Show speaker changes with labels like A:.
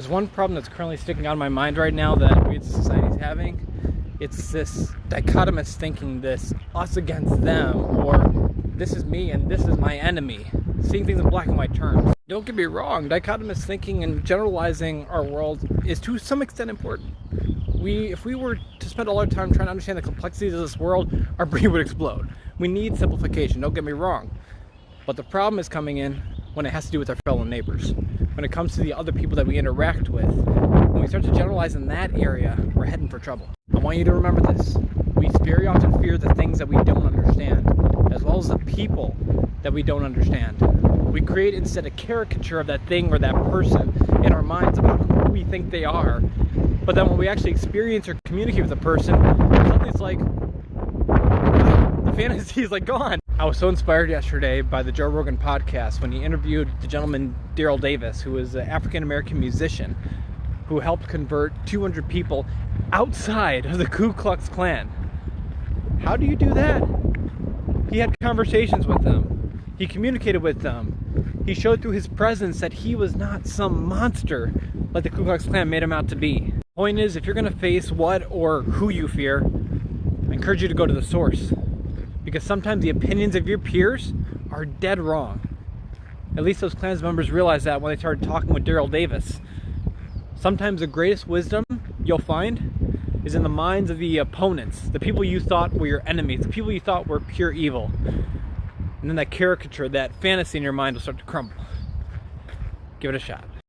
A: there's one problem that's currently sticking out in my mind right now that we as a society is having. It's this dichotomous thinking, this us against them, or this is me and this is my enemy. Seeing things in black and white terms. Don't get me wrong, dichotomous thinking and generalizing our world is to some extent important. If we were to spend all our time trying to understand the complexities of this world, our brain would explode. We need simplification, don't get me wrong. But the problem is coming in when it has to do with our fellow neighbors. When it comes to the other people that we interact with. When we start to generalize in that area, we're heading for trouble. I want you to remember this. We very often fear the things that we don't understand, as well as the people that we don't understand. We create instead a caricature of that thing or that person in our minds about who we think they are. But then when we actually experience or communicate with a person, suddenly it's like, the fantasy is like gone. I was so inspired yesterday by the Joe Rogan podcast when he interviewed the gentleman Daryl Davis, who is an African-American musician who helped convert 200 people outside of the Ku Klux Klan. How do you do that? He had conversations with them. He communicated with them. He showed through his presence that he was not some monster like the Ku Klux Klan made him out to be. Point is, if you're going to face what or who you fear, I encourage you to go to the source. Because sometimes the opinions of your peers are dead wrong. At least those Klans members realized that when they started talking with Daryl Davis. Sometimes the greatest wisdom you'll find is in the minds of the opponents, the people you thought were your enemies, the people you thought were pure evil. And then that caricature, that fantasy in your mind will start to crumble. Give it a shot.